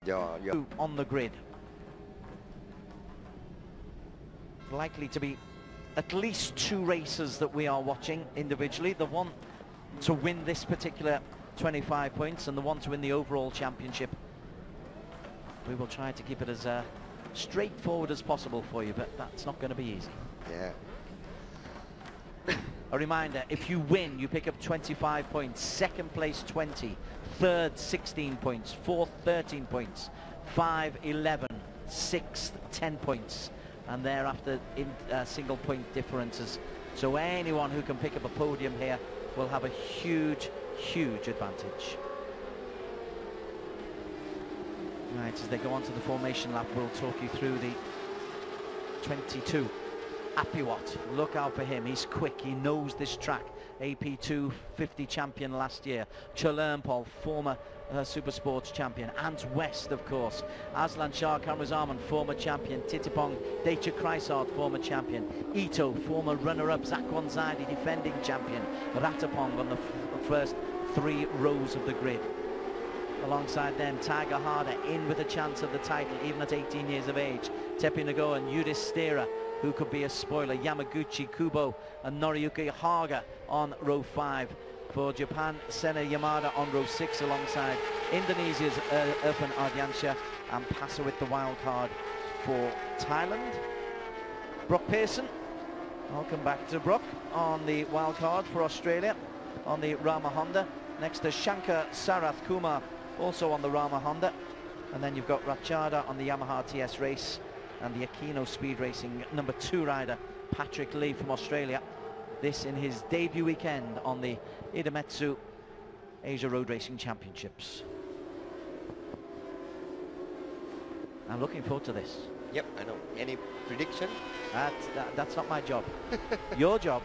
On the grid. Likely to be at least 2 races that we are watching individually. The one to win this particular 25 points and the one to win the overall championship. We will try to keep it as straightforward as possible for you, but that's not going to be easy. Yeah. A reminder, if you win, you pick up 25 points, second place 20, third 16 points, fourth 13 points, 5, 11, 6th 10 points, and thereafter in single point differences. So anyone who can pick up a podium here will have a huge, huge advantage. Right, as they go on to the formation lap, we'll talk you through the 22. Apiwat, look out for him, he's quick, he knows this track. AP250 champion last year. Chalermpol, former Super Sports champion. Ant West, of course. Aslan Shah Kamrazarman, former champion. Titipong Decha Kreisart, former champion. Ito, former runner-up. Zakwan Zaidi, defending champion. Ratapong on the first 3 rows of the grid. Alongside them, Tiger Harder in with a chance of the title, even at 18 years of age. Tepi Nagoa and Yudis Stera, who could be a spoiler. Yamaguchi, Kubo and Noriyuki Haga on row 5. For Japan, Sena Yamada on row 6 alongside Indonesia's Irfan Ardiansyah and Passer with the wild card for Thailand. Brock Pearson, I'll come back to Brock on the wild card for Australia on the Rama Honda. Next to Shankar Sarath Kumar, also on the Rama Honda. And then you've got Rachada on the Yamaha TS race and the Aquino Speed Racing number 2 rider Patrick Lee from Australia. This in his debut weekend on the Idemitsu Asia Road Racing Championships. I'm looking forward to this. Yep, I know. Any prediction? That's not my job. Your job,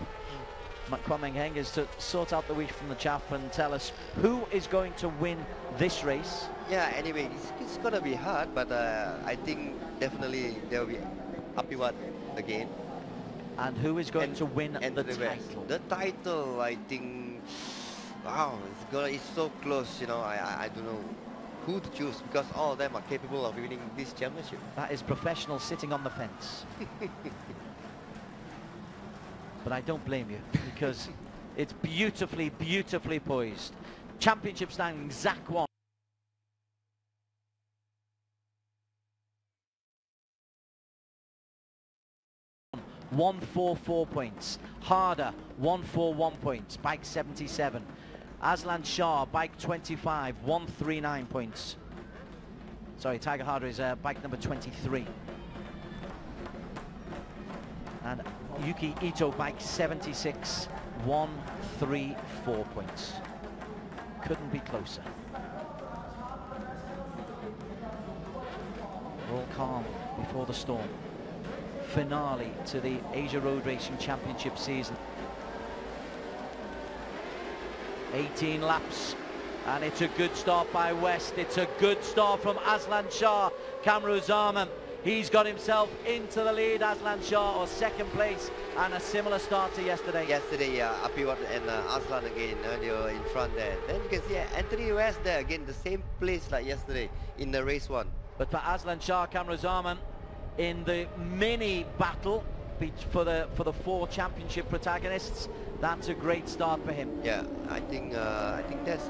Kwang Heng, is to sort out the wheat from the chaff and tell us who is going to win this race. Yeah, anyway, it's going to be hard, but I think definitely there will be Apiwat again. And who is going to win the title? The title, I think, wow, it's so close, you know. I don't know who to choose because all of them are capable of winning this championship. That is professional sitting on the fence. But I don't blame you because it's beautifully, beautifully poised. Championship standing, Zakwan. 144 points. Harder, 141 points. Bike 77. Aslan Shah, bike 25, 139 points. Sorry, Tiger Harder is bike number 23. And Yuki Ito, bike 76, 134 points. Couldn't be closer. All calm before the storm. Finale to the Asia Road Racing Championship season. 18 laps, and it's a good start by West. It's a good start from Aslan Shah Kamrazarman. He's got himself into the lead, Aslan Shah, or second place, and a similar start to yesterday. Yesterday, Apiwat and Aslan again earlier in front there. Then you can see Anthony West there again, the same place like yesterday in the race 1. But for Aslan Shah Kamrazarman, in the mini battle for the 4 championship protagonists, that's a great start for him. Yeah, I think that's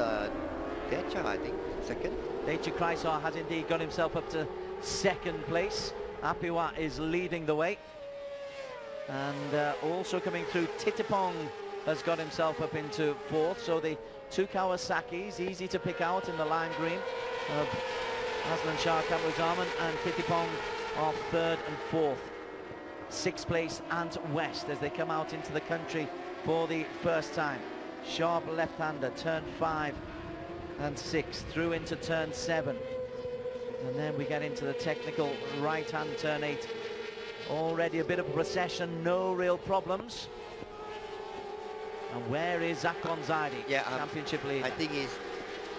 Decha, I think, second. Decha Kreisar has indeed got himself up to second place. Apiwat is leading the way. And also coming through, Titipong has got himself up into 4th. So the 2 Kawasaki's easy to pick out in the lime green of Aslan Shah Kamrazarman, and Titipong are 3rd and 4th. 6th place Ant West as they come out into the country for the first time. Sharp left-hander, turn 5 and 6, through into turn 7. And then we get into the technical right-hand turn 8. Already a bit of a procession, no real problems. And where is Zakwan Zaidi, championship leader? I think he's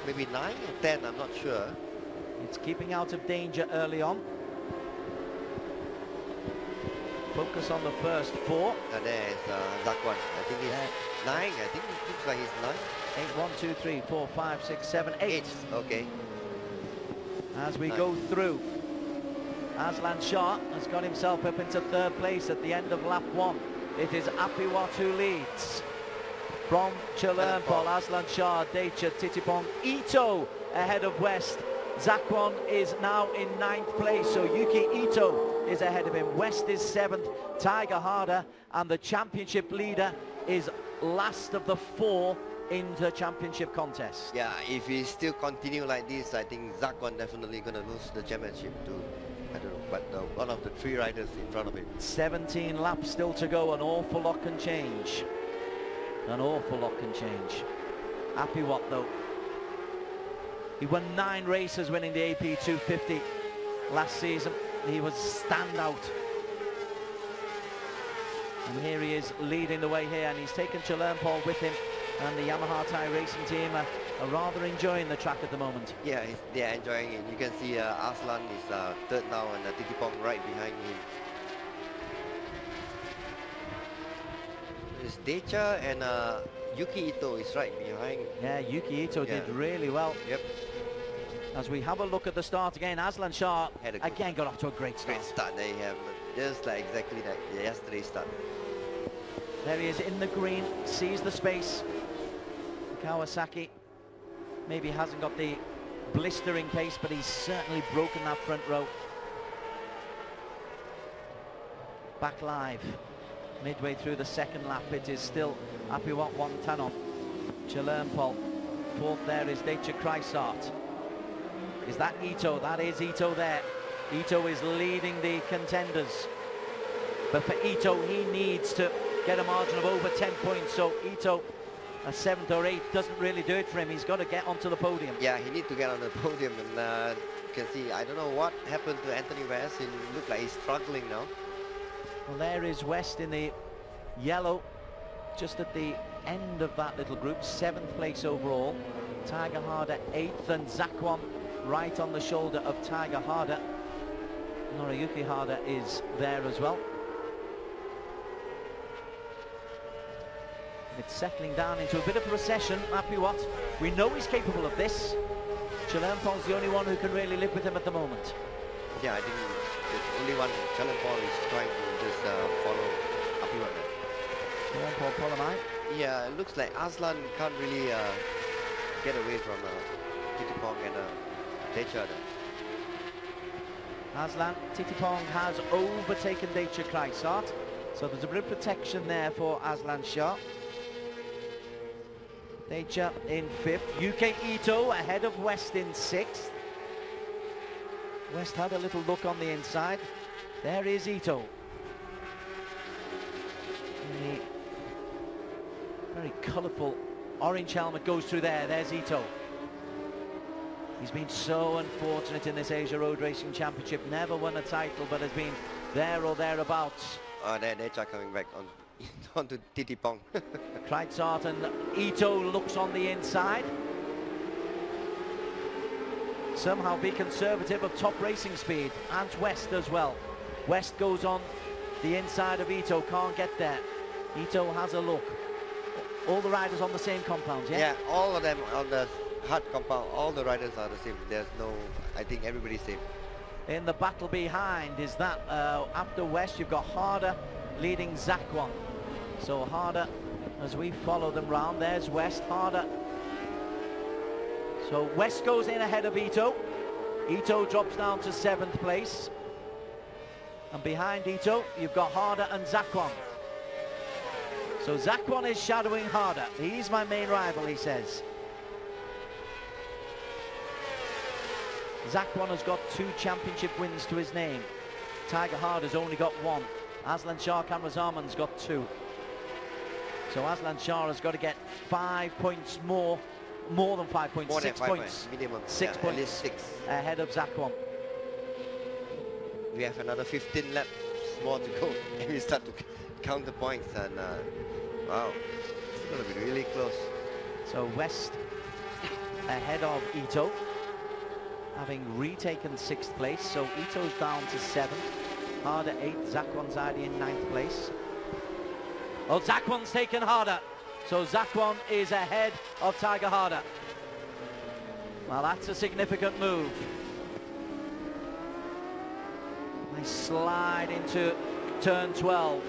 maybe 9 or 10, I'm not sure. It's keeping out of danger early on. Focus on the first 4. And there's Zakwan. I think he's 9. I think it looks like he's 9. 8, 1, 2, 3, 4, 5, 6, 7, 8. Okay. as we go through. Aslan Shah has got himself up into third place at the end of lap 1. It is Apiwat who leads. From Chilernpol, Aslan Shah, Decha, Titipong, Ito ahead of West. Zakwan is now in 9th place, so Yuki Ito is ahead of him. West is 7th, Tiger Harder, and the championship leader is last of the 4 in the championship contest. Yeah, if he still continue like this, I think Zakwan definitely going to lose the championship to, I don't know, but one of the 3 riders in front of him. 17 laps still to go, an awful lot can change. An awful lot can change. Apiwat though, he won 9 races winning the AP 250 last season. He was standout. And here he is leading the way here, and he's taken Chilernpol with him, and the Yamaha Thai racing team are rather enjoying the track at the moment. Yeah, they're enjoying it. You can see Aslan is 3rd now, and Titipong right behind him. It's Decha and Yuki Ito is right behind. Yeah, Yuki Ito did really well. Yep. As we have a look at the start again, Aslan Shah again got off to a great start. Great start they have, just like exactly like yesterday's start. There he is in the green, sees the space. Kawasaki maybe hasn't got the blistering pace, but he's certainly broken that front row. Back live. Midway through the 2nd lap, it is still Apiwat 1 Tanon. Chilernpol. 4th there is Decha Kreisart. Is that Ito? That is Ito there. Ito is leading the contenders. But for Ito, he needs to get a margin of over 10 points. So Ito, a 7th or 8th, doesn't really do it for him. He's got to get onto the podium. Yeah, he needs to get on the podium. And you can see, I don't know what happened to Anthony West. It looks like he's struggling now. Well, there is West in the yellow, just at the end of that little group, 7th place overall. Tiger Harder 8th, and Zakwan right on the shoulder of Tiger Harder. Noriyuki Harder is there as well. It's settling down into a bit of a recession. Apiwat, we know he's capable of this. Chilernpol's the only one who can really live with him at the moment. Yeah, I think the only one, Chilernpol, is trying to just follow Apiwat. Chilernpol, Polamai. Yeah, it looks like Aslan can't really get away from Titipong and Decha. Aslan, Titipong has overtaken Decha Kreisart, so there's a bit of protection there for Aslan Shah. Decha in 5th, UK Ito ahead of West in 6th. West had a little look on the inside. There is Ito. And the very colourful orange helmet goes through there. There's Ito. He's been so unfortunate in this Asia Road Racing Championship. Never won a title, but has been there or thereabouts. Oh, Decha coming back on onto Titipong. Kreisart and Ito looks on the inside. Somehow be conservative of top racing speed, and West as well. West goes on the inside of Ito, can't get there. Ito has a look. All the riders on the same compound, yeah? Yeah, all of them on the hard compound, all the riders are the same. There's no, I think everybody's same. In the battle behind is that after West you've got Harder leading Zakwan. So Harder, as we follow them round, there's West, Harder. So West goes in ahead of Ito. Ito drops down to 7th place. And behind Ito, you've got Harder and Zakwan. So Zakwan is shadowing Harder. He's my main rival, he says. Zakwan has got 2 championship wins to his name. Tiger Harder's only got 1. Aslan Shah Kamrazaman's got 2. So Aslan Shah has got to get 5 points more than 5 points, 6 points. Minimum. 6 points. At least 6. Ahead of Zakwan. We have another 15 laps more to go, and we start to count the points, and wow, it's going to be really close. So West ahead of Ito, having retaken 6th place. So Ito's down to 7th. Harder 8th, Zakwan's already in 9th place. Oh, Zakwan's taken Harder. So Zakwan is ahead of Tiger Harder. Well, that's a significant move. and slide into turn 12.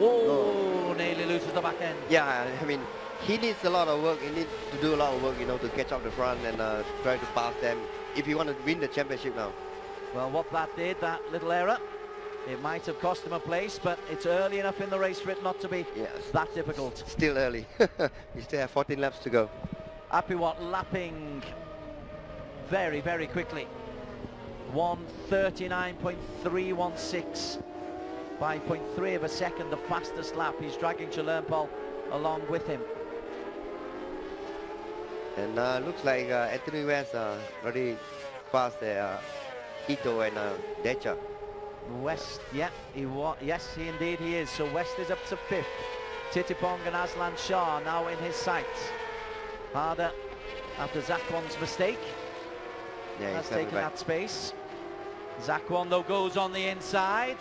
Oh, nearly loses the back end. Yeah, I mean, he needs a lot of work. He needs to do a lot of work, you know, to catch up the front and try to pass them if you want to win the championship now. Well, what that did, that little error, it might have cost him a place, but it's early enough in the race for it not to be that difficult. Still early. You still have 14 laps to go. Apiwat lapping very, very quickly. 1:39.316 by 0.3 of a second, the fastest lap. He's dragging Chulernpol along with him. And looks like Anthony West already passed Ito and Decha. West, yeah, yes, indeed he is. So West is up to 5th. Titipong and Aslan Shah now in his sights. Harder after Zakwan's mistake. Yeah, has taken that space. Zakwan though goes on the inside,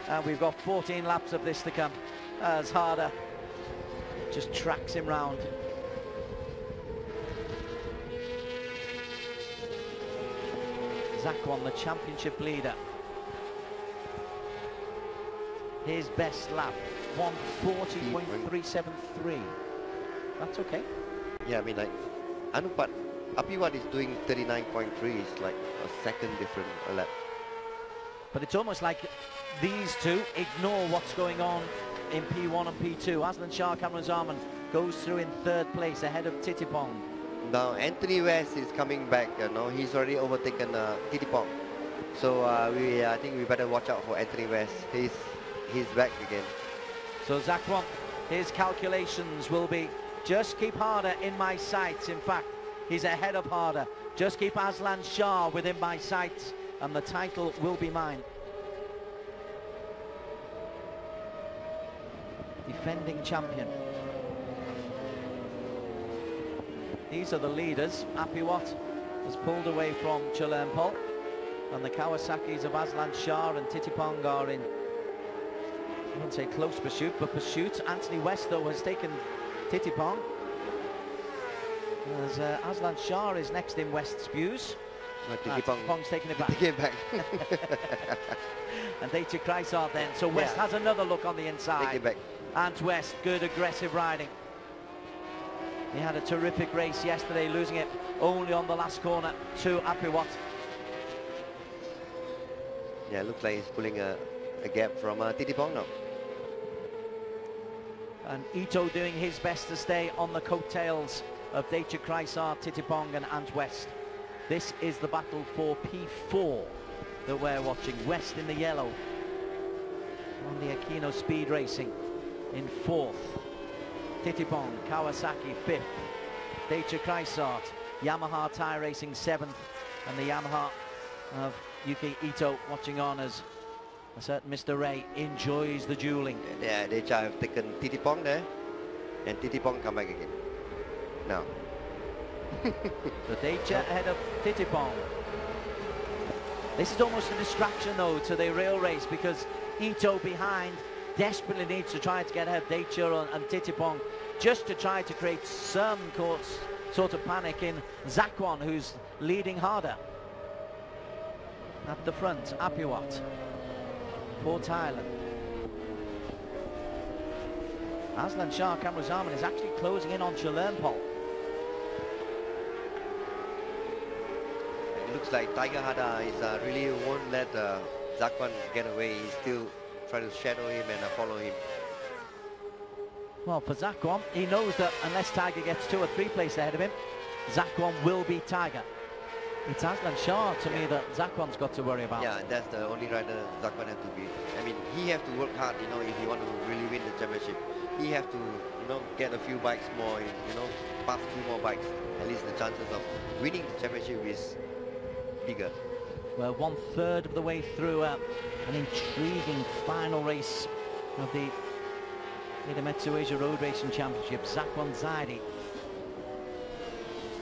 and we've got 14 laps of this to come as Harder just tracks him round. Zakwan, the championship leader. His best lap, 1:40.373. That's okay. Yeah, I mean, like, Anupat, Apiwat is doing 39.3. It's like a second different lap. But it's almost like these two ignore what's going on in P1 and P2. Aslan Shah Kamran Zaman goes through in 3rd place ahead of Titipong. Now Anthony West is coming back. You know, he's already overtaken Titipong. So I think we better watch out for Anthony West. He's back again. So Zakwan, his calculations will be just keep Harder in my sights. In fact, he's ahead of Harder. Just keep Aslan Shah within my sights, and the title will be mine. Defending champion. These are the leaders. Apiwat has pulled away from Chulernpol, and the Kawasaki's of Aslan Shah and Titipong are in, I wouldn't say close pursuit, but pursuit. Anthony West, though, has taken Titipong. As Aslan Shah is next in West's views. Titipong's taking it back. Taking it back. And Deicha Kreisart then. So West has another look on the inside. Take it back. And West, good aggressive riding. He had a terrific race yesterday, losing it only on the last corner to Apiwat. Yeah, it looks like he's pulling a gap from Titipong now. And Ito doing his best to stay on the coattails of Deicha Kreisart, Titipong and Ant West. This is the battle for P4 that we're watching. West in the yellow on the Aquino Speed Racing in 4th. Titipong, Kawasaki 5th. Deicha Kreisart, Yamaha Thai Racing 7th. And the Yamaha of Yuki Ito watching on as a certain Mr. Ray enjoys the dueling. Yeah, Deicha have taken Titipong there, and Titipong come back again. Now. So Deicha ahead of Titipong. This is almost a distraction though to the real race, because Ito behind desperately needs to try to get ahead of Deicha and Titipong, just to try to create some sort of panic in Zakwan, who's leading Harder. At the front, Apiwat for Thailand. Aslan Shah Kamrazaman is actually closing in on Chulernpol. It looks like Tiger Harder is really won't let Zakwan get away. He's still trying to shadow him and follow him. Well, for Zakwan, he knows that unless Tiger gets 2 or 3 places ahead of him, Zakwan will beat Tiger. It's Aslan Shah to me that Zakwan's got to worry about. Yeah, that's the only rider Zakwan has to beat. I mean, he has to work hard, you know, if he want to really win the championship. He have to, you know, get a few bikes more, you know, pass a few more bikes. At least the chances of winning the championship is bigger. Well, 1/3 of the way through an intriguing final race of the Idemitsu Asia Road Racing Championship. Zakwan Zaidi.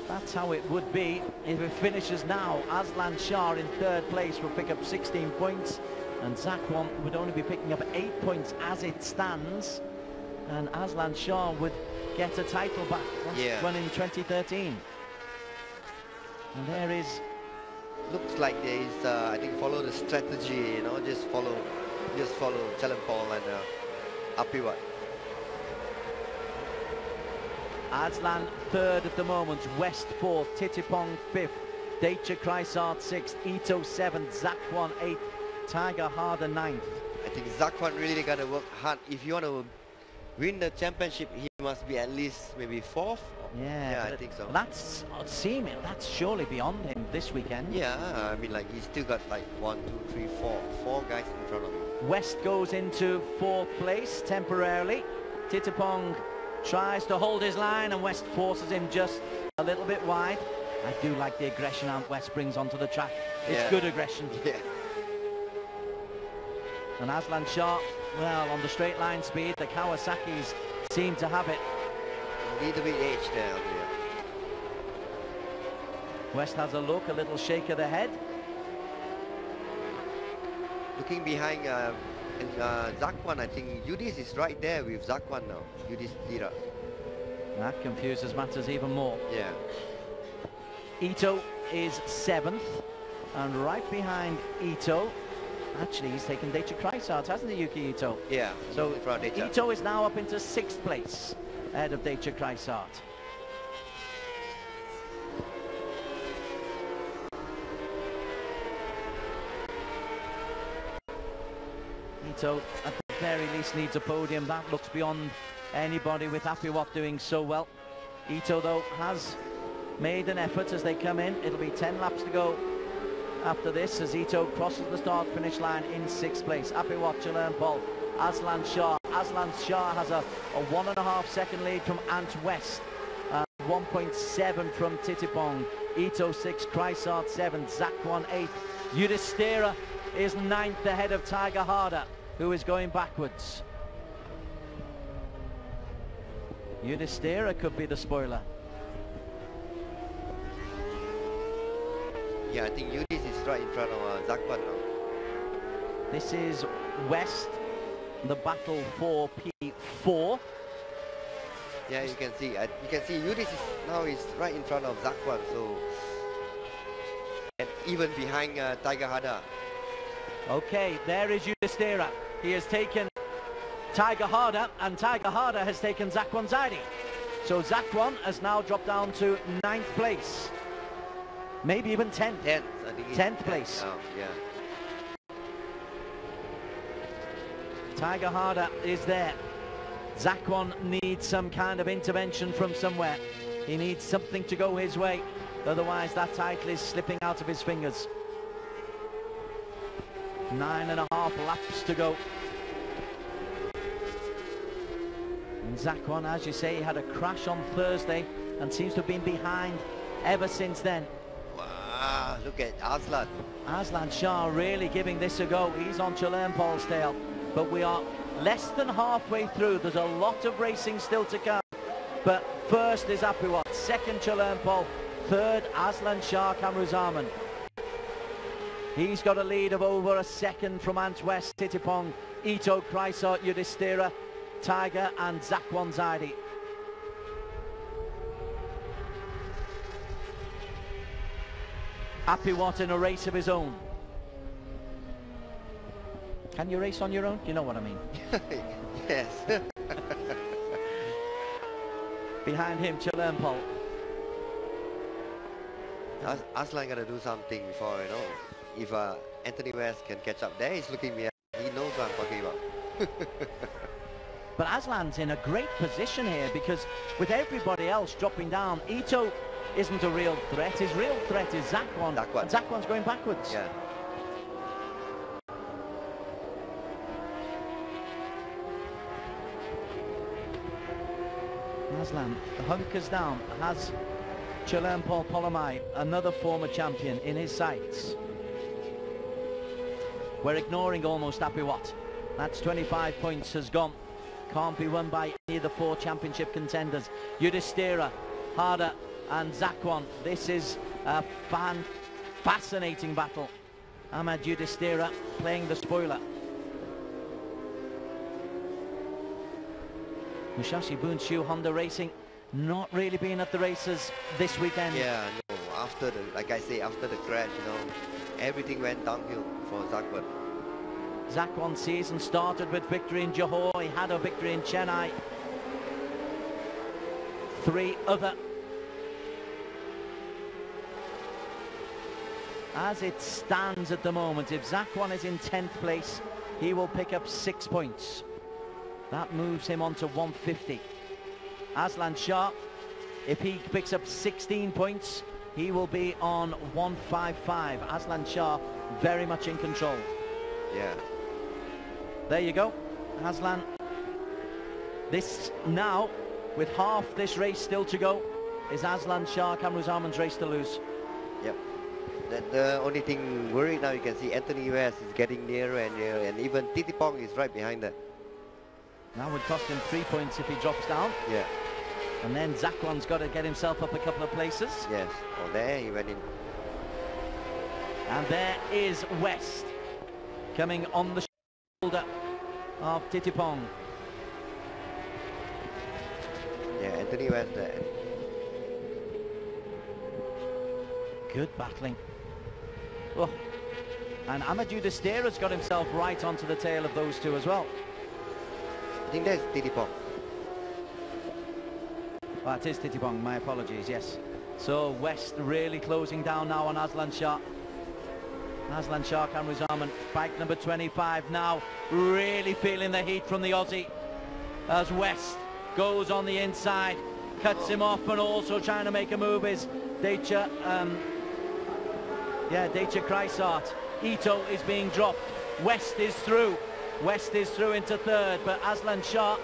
That's how it would be if it finishes now. Aslan Shah in 3rd place will pick up 16 points, and Zakwan would only be picking up 8 points as it stands, and Aslan Shah would get a title back, won in 2013. And there is looks like there is, I think, follow the strategy, you know, just follow Chalenpol and Apiwat. Aslan third at the moment, West fourth, Titipong fifth, Daicha Chrysart sixth, Ito seventh, Zakwan eighth, Tiger Harder ninth. I think Zakwan really got to work hard. If you want to win the championship, he must be at least maybe fourth. Yeah, I think so. That's that's surely beyond him this weekend. Yeah, I mean, like, he's still got like 1, 2, 3, 4 guys in front of him. West goes into fourth place temporarily. Titipong tries to hold his line and West forces him just a little bit wide. I do like the aggression Ant West brings onto the track. It's good aggression. Yeah. And Aslan Shah, well, on the straight line speed, the Kawasaki's seem to have it. A little bit edge down here. West has a look, a little shake of the head. Looking behind Zakwan, I think Yudis is right there with Zakwan now. Yudis Dira. That confuses matters even more. Yeah. Ito is seventh, and right behind Ito, actually he's taken Daicha Chrysart, hasn't he, Yuki Ito? Yeah. So Ito is now up into sixth place, ahead of Daicha Chrysart. Ito at the very least needs a podium. That looks beyond anybody, with Apiwat doing so well. Ito though has made an effort as they come in. It'll be 10 laps to go after this as Ito crosses the start finish line in sixth place. Apiwat, Chalenpol, Aslan Shah. Aslan Shah has a 1.5 second lead from Ant West, 1.7 from Titipong. Ito 6, Chrysart 7, Zakwan 8. Yudhishthira is 9th ahead of Tiger Harder, who is going backwards. Yudhishthira could be the spoiler. Yeah, I think Yudis is right in front of Zakwan now. This is West, the battle for P4. Yeah, you can see. Yudis is right in front of Zakwan, so, and even behind Tiger Harder. Okay, there is Yudhishthira. He has taken Tiger Harder, and Tiger Harder has taken Zakwan Zaidi. So Zakwan has now dropped down to 9th place. Maybe even 10th. 10th, I think. 10th place. Oh, yeah. Tiger Harder is there. Zakwan needs some kind of intervention from somewhere. He needs something to go his way. Otherwise, that title is slipping out of his fingers. 9.5 laps to go. And Zakwan, as you say, had a crash on Thursday and seems to have been behind ever since then. Wow, look at Aslan. Aslan Shah really giving this a go. He's on Chalenpol's tail, but we are less than halfway through. There's a lot of racing still to come. But first is Apiwat, second Chalenpol, third Aslan Shah Kamruzaman. He's got a lead of over a second from Ant West, Titipong, Ito, Chrysart, Yudhishthira, Tiger and Zakwan Zaidi. Apiwat in a race of his own. Can you race on your own? You know what I mean. Yes. Behind him, Chalenpol. Aslan got to do something before, you know. If Anthony West can catch up there, he's looking behind. He knows what I'm talking about. But Aslan's in a great position here because with everybody else dropping down, Ito isn't a real threat. His real threat is Zakwan. And Zakwan's going backwards. Yeah. Aslan hunkers down, has Chalenpol Polomai, another former champion, in his sights. We're ignoring almost Apiwat. That's 25 points has gone. Can't be won by any of the 4 championship contenders. Yudhishthira, Harder and Zakwan. This is a fascinating battle. Ahmad Yudhishthira playing the spoiler. Musashi Bunshu Honda Racing not really being at the races this weekend. Yeah, no. after the, like I say, after the crash, you know, everything went downhill for Zakwan. Zakwan's season started with victory in Johor. He had a victory in Chennai. 3 other. As it stands at the moment, if Zakwan is in 10th place, he will pick up 6 points. That moves him on to 150. Aslan Shah, if he picks up 16 points, he will be on 155. Aslan Shah very much in control. Yeah. There you go, Aslan. This now, with half this race still to go, is Aslan Shah Kamruzaman's race to lose. Yep. The only thing worried now, you can see Anthony West is getting nearer and nearer, and even Titipong is right behind that. Now would cost him 3 points if he drops down. Yeah. And then Zakwan's got to get himself up a couple of places. Yes. Oh, there he went in. And there is West coming on the shoulder of Titipong. Yeah, Anthony West there. Good battling. Oh. And Amadou Destera's got himself right onto the tail of those two as well. I think that's Titipong. Well, it is Titipong, my apologies, yes. So West really closing down now on Aslan Shah. Aslan Shah Kamruzaman, bike number 25 now, really feeling the heat from the Aussie as West goes on the inside, cuts him off, and also trying to make a move is Decha Kreisart. Ito is being dropped. West is through. West is through into 3rd, but Aslan Shah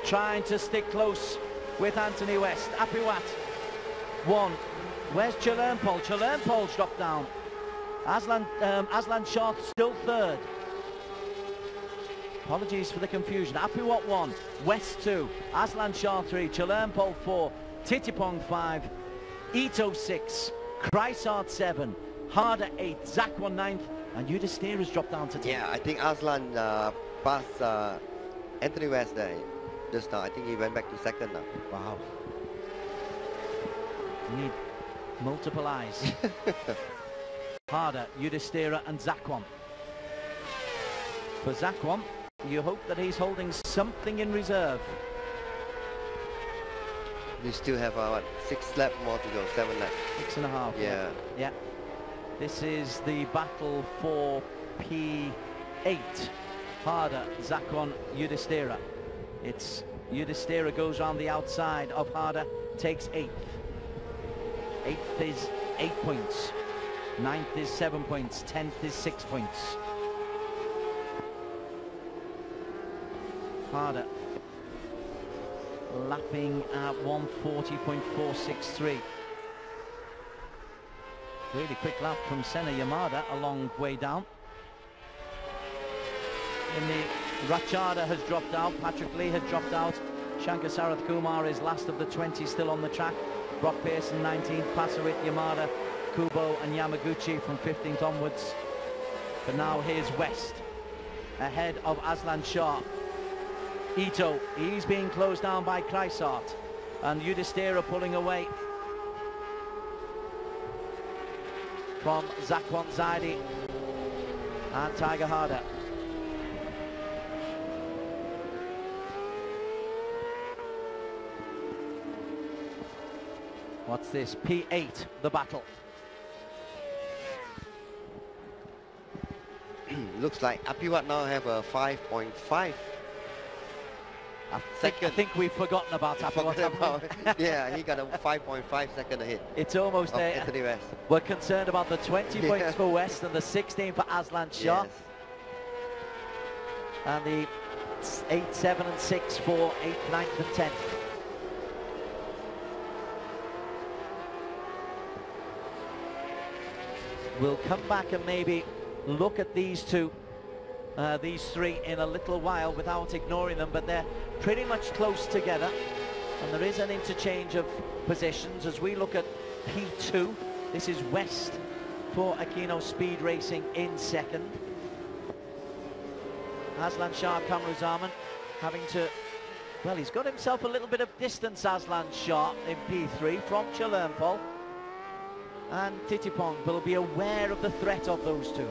trying to stick close with Anthony West. Apiwat 1. Where's Chulernpol? Chulernpol's dropped down. Aslan Shah still 3rd. Apologies for the confusion. Apiwat 1, West 2, Aslan Shah 3, Chulernpol 4, Titipong 5, Ito 6, Kreisart 7, Harder 8, Zakwan 9th, and Yudhistira's dropped down to 10th. Yeah, I think Aslan passed Anthony West there just now. I think he went back to 2nd now. Wow. You need multiple eyes. Harder, Yudhistira and Zakwan. For Zakwan, you hope that he's holding something in reserve. We still have 6 laps more to go, 7 laps. 6.5. Yeah. Yeah. This is the battle for P8. Harder, Zakwan, Yudhistira. It's Yudhistira goes around the outside of Harder, takes 8th. 8th is 8 points. 9th is 7 points. 10th is 6 points. Harder lapping at 140.463. Really quick lap from Senna Yamada a long way down. In the Ratchada has dropped out, Patrick Lee has dropped out, Shankar Sarath Kumar is last of the 20 still on the track, Brock Pearson 19th, Pasawit, Yamada, Kubo and Yamaguchi from 15th onwards. But now here's West ahead of Aslan Shah. Ito, he's being closed down by Kreisart, and Yudhistira pulling away from Zakwan Zaidi and Tiger Harder. What's this? P8, the battle. Looks like Apiwat now have a 5.5. I think we've forgotten about Apiwat. Yeah, he got a 5.5 second ahead. It's almost there. Anthony West. We're concerned about the 20 points for West and the 16 for Aslan Shah. Yes. And the 8, 7 and 6 for 8th, 9th and 10th. We'll come back and maybe look at these two, these three in a little while without ignoring them, but they're pretty much close together. And there is an interchange of positions as we look at P2. This is West for Aquino Speed Racing in 2nd. Aslan Shah Kamruzaman having to, well, he's got himself a little bit of distance, Aslan Shah, in P3 from Chulernpol. and Titipong will be aware of the threat of those two.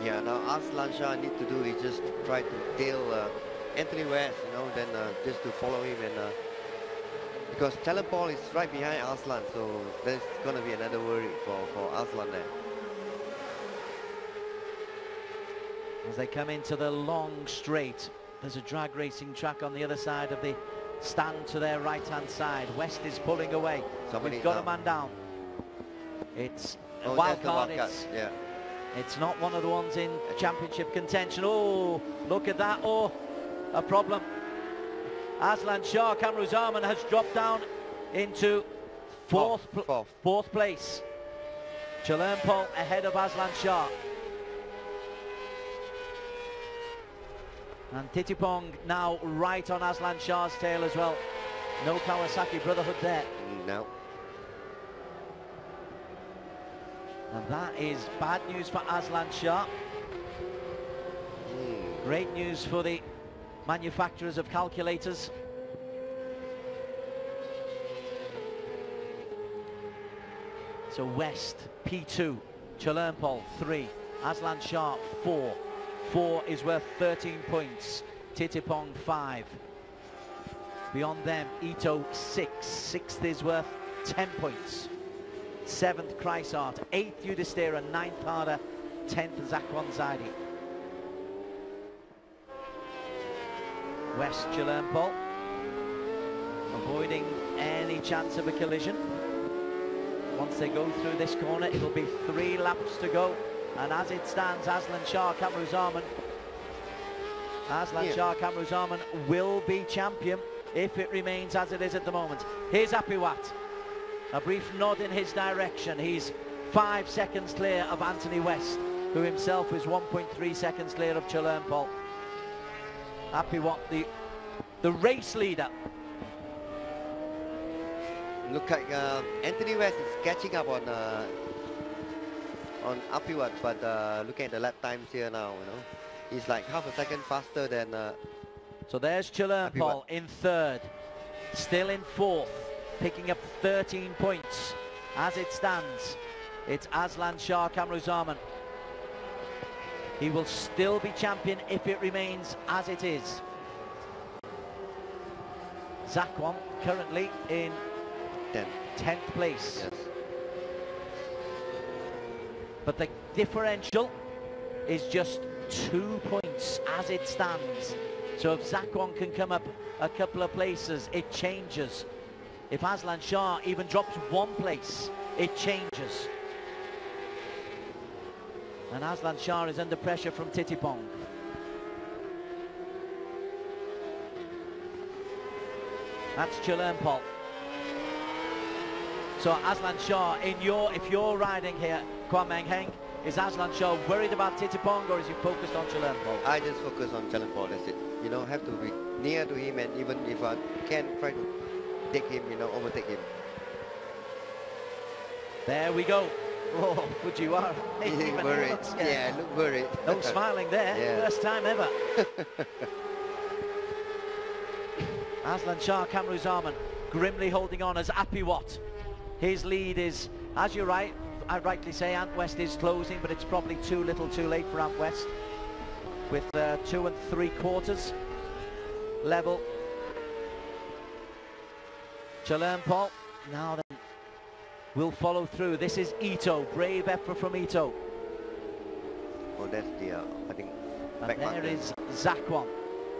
Yeah, now Arslan Shah need to do is just try to tail Anthony West, you know, then just to follow him, and because Paul is right behind Arslan, so there's gonna be another worry for Arslan there. As they come into the long straight, there's a drag racing track on the other side of the stand to their right-hand side. West is pulling away. We've got a man down. It's a wild card. It's not one of the ones in championship contention. Oh, look at that. Oh, a problem. Aslan Shah Kamruzaman has dropped down into fourth place. Chalermpol ahead of Aslan Shah. And Titipong now right on Aslan Shah's tail as well. No Kawasaki Brotherhood there. No. And that is bad news for Aslan Shah. Great news for the manufacturers of calculators. So West, P2, Chalermpol, 3, Aslan Shah, 4. 4 is worth 13 points. Titipong, 5. Beyond them, Ito, 6. 6th is worth 10 points. 7th, Kreisart. 8th, Yudhistira. 9th, Harder. 10th, Zakwan Zaidi. West, Chalermpol, avoiding any chance of a collision. Once they go through this corner, it'll be 3 laps to go. And as it stands, Aslan Shah Kamruzaman will be champion if it remains as it is at the moment. Here's Apiwat. A brief nod in his direction. He's 5 seconds clear of Anthony West, who himself is 1.3 seconds clear of Chalermpol. Apiwat, the race leader. Look like Anthony West is catching up on Apiwat, but looking at the lap times here now, you know, he's like half a second faster than. So there's Chalermpol in 3rd, still in 4th, picking up 13 points. As it stands, it's Aslan Shah Kamruzaman. He will still be champion if it remains as it is. Zakwan currently in 10th place. Yes. But the differential is just 2 points as it stands. So if Zakwan can come up a couple of places, it changes. If Aslan Shah even drops 1 place, it changes. And Aslan Shah is under pressure from Titipong. That's Chalermpol. So Aslan Shah, if you're riding here, Kwang Meng Heng, is Aslan Shah worried about Titipong, or is he focused on Chalermpol? I just focus on Chalermpol, that's it. You know, have to be near to him, and even if I can try to take him, you know, overtake him. There we go. Oh, Fujiwara. Look worried. Yeah, look worried. No smiling there. Yeah. First time ever. Aslan Shah Kamruzaman grimly holding on as Apiwat. His lead is, as you're right, I rightly say Ant West is closing, but it's probably too little too late for Ant West with 2 3/4 level. Chalermpol now then will follow through. This is Ito, brave effort from Ito. Oh, that's the, I think, and there is Zakwan.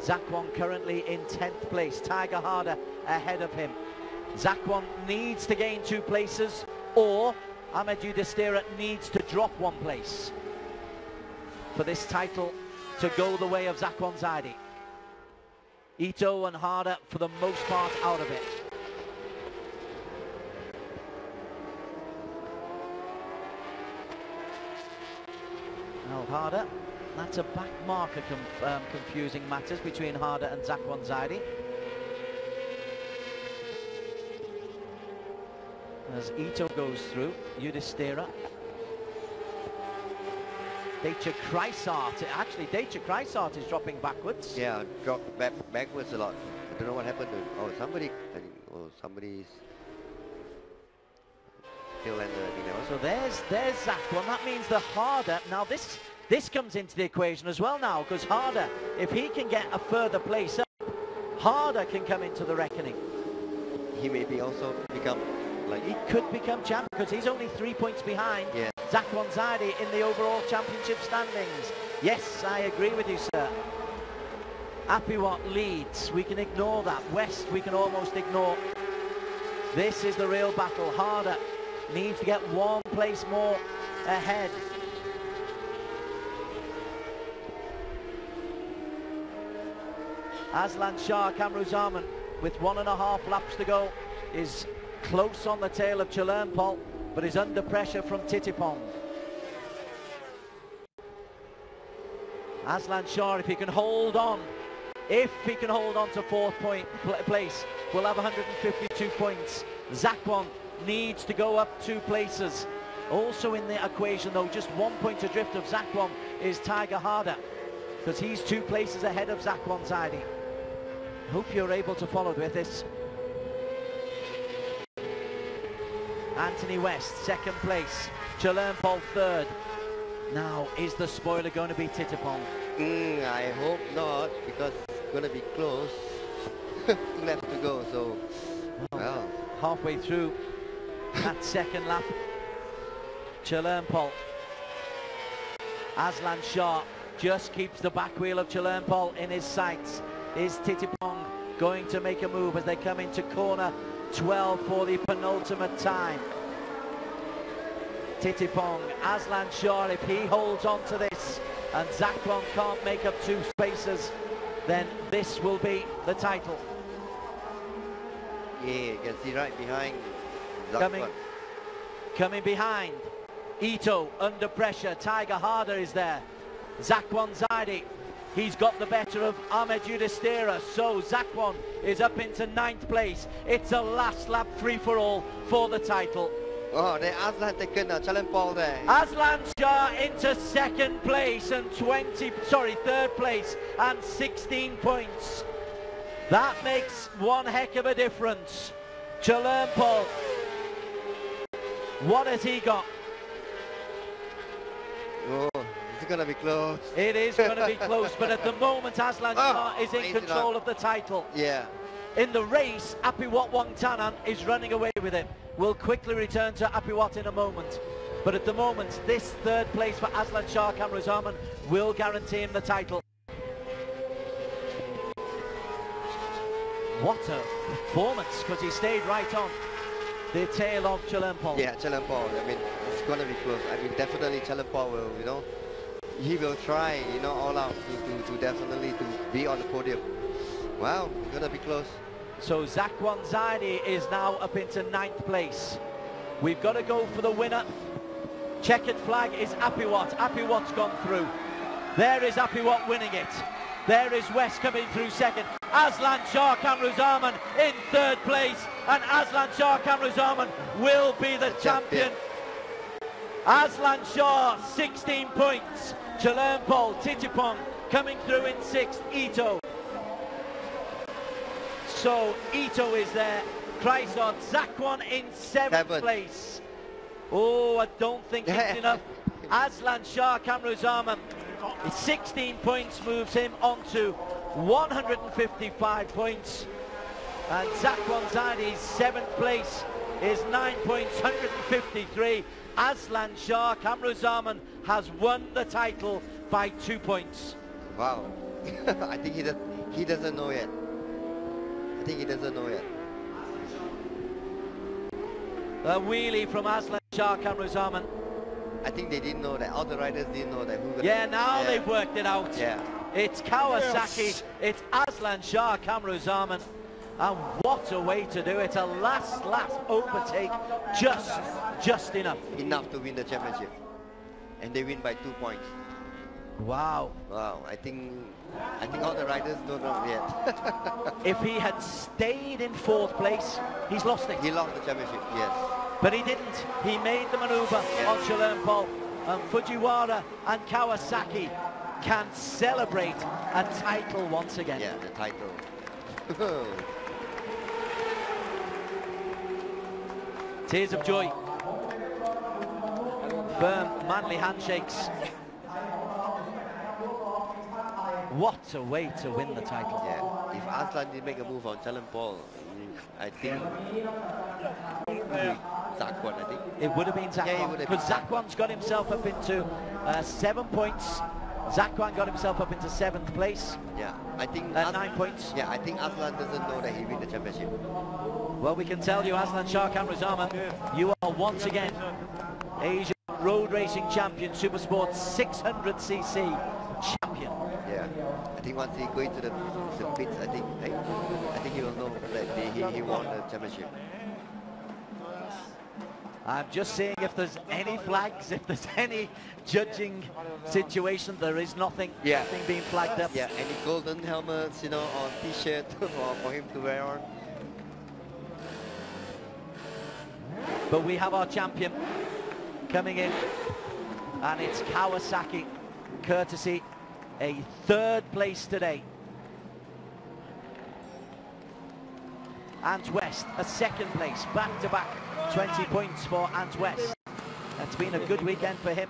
Zakwan currently in 10th place. Tiger Harder ahead of him. Zakwan needs to gain 2 places, or Ahmed Yudhistira needs to drop 1 place for this title to go the way of Zakwan Zaidi. Ito and Harder, for the most part, out of it. Now Harder, that's a back marker confusing matters between Harder and Zakwan Zaidi. As Ito goes through, Yudhistira. Deitje Kreisart, actually Deitje Kreisart is dropping backwards. Yeah, dropped backwards a lot. I don't know what happened to him. Oh, somebody's... tail ender, I think that was. So there's Zakwan. That means the Harder. Now this comes into the equation as well now, because Harder, if he can get a further place up, Harder can come into the reckoning. He maybe also become like... He could become champ because he's only 3 points behind Zakwan Zaidi in the overall championship standings. Yes, I agree with you, sir. Apiwat leads. We can ignore that. West we can almost ignore. This is the real battle. Harder needs to get 1 place more ahead. Aslan Shah Kamruzaman, with 1.5 laps to go, is close on the tail of Chalernpol, but is under pressure from Titipong. Aslan Shah, if he can hold on, to 4th place, will have 152 points. Zakwan needs to go up 2 places. Also in the equation though, just 1 point adrift of Zakwan is Tiger Harder, because he's 2 places ahead of Zakwan Zaidi. Hope you're able to follow with this. Anthony West, 2nd place. Chalernpol 3rd. Now, is the spoiler going to be Titipong? I hope not, because it's going to be close. 2 laps to go, so... Well, halfway through that 2nd lap. Chalernpol. Aslan Shah just keeps the back wheel of Chalernpol in his sights. Is Titipong going to make a move as they come into corner 12 for the penultimate time? Titipong, Aslan Shah, if he holds on to this and Zakwan can't make up 2 spaces, then this will be the title. Yeah, you can see right behind Zakwan. Coming behind, Ito under pressure. Tiger Harder is there. Zakwan Zaidi, he's got the better of Ahmed Yudhistira, so Zakwan is up into 9th place. It's a last lap free-for-all for the title. Oh, then Aslan taken Chalernpol there. Aslan Shah into 2nd place and 3rd place and 16 points. That makes one heck of a difference. Chalernpol, what has he got? Oh, it's going to be close. It is going to be close, but at the moment Aslan Shah is in control of the title. Yeah. In the race, Apiwat Wangtanan is running away with it. We'll quickly return to Apiwat in a moment. But at the moment, this 3rd place for Aslan Shah Kamruzaman will guarantee him the title. What a performance, because he stayed right on the tail of Chalernpol. Yeah, Chalernpol. I mean, it's going to be close. I mean, definitely Chalernpol will, you know, he will try, you know, all out to definitely to be on the podium. Wow, it's going to be close. So Zakwan Zaidi is now up into 9th place. We've got to go for the winner. Checkered flag is Apiwat. Apiwat's gone through. There is Apiwat winning it. There is West coming through 2nd. Aslan Shah Kamruzaman in 3rd place. And Aslan Shah Kamruzaman will be the champion. Aslan Shah, 16 points. Chalernpol, Titipong coming through in 6th. Ito. So Ito is there. Chrysot, Zakwan in 7th place. Oh, I don't think it's enough. Aslan Shah Kamruzaman, 16 points moves him onto 155 points. And Zakwan Zaidi's 7th place is 9 points, 153. Aslan Shah Kamruzaman has won the title by 2 points. Wow. I think he doesn't know yet. I think he doesn't know yet. A wheelie from Aslan Shah Kamruzaman. I think they didn't know that. All the riders didn't know that. Now they've worked it out. Yeah. It's Kawasaki, it's Aslan Shah Kamruzaman. And what a way to do it. A last overtake, just enough. Enough to win the championship. And they win by 2 points. Wow. Wow, I think all the riders don't know yet. If he had stayed in 4th place, he's lost it. He lost the championship, yes. But he didn't. He made the maneuver on Chalernpol. And Fujiwara and Kawasaki can celebrate a title once again. Yeah, the title. Tears of joy. firm, manly handshakes. What a way to win the title. Yeah, if Arslan did make a move on Challenge Paul, I think Zakwan, I think. It would have been Zakwan, because Zakwan's got himself up into 7 points. Zakwan got himself up into 7th place. Yeah, I think 9 points. Yeah, I think Arslan doesn't know that he win the championship. Well, we can tell you, Aslan Shah Kamrazama, you are once again Asian road racing champion, Supersport 600cc champion. Yeah, I think once he go into the pits, I think he will know that he won the championship. I'm just seeing if there's any flags, if there's any judging situation. There is nothing, nothing being flagged up. Yeah, any golden helmets, you know, or t-shirt for him to wear on. But we have our champion coming in, and it's Kawasaki, courtesy a 3rd place today. Ant West, a 2nd place, back-to-back 20 points for Ant West. That's been a good weekend for him.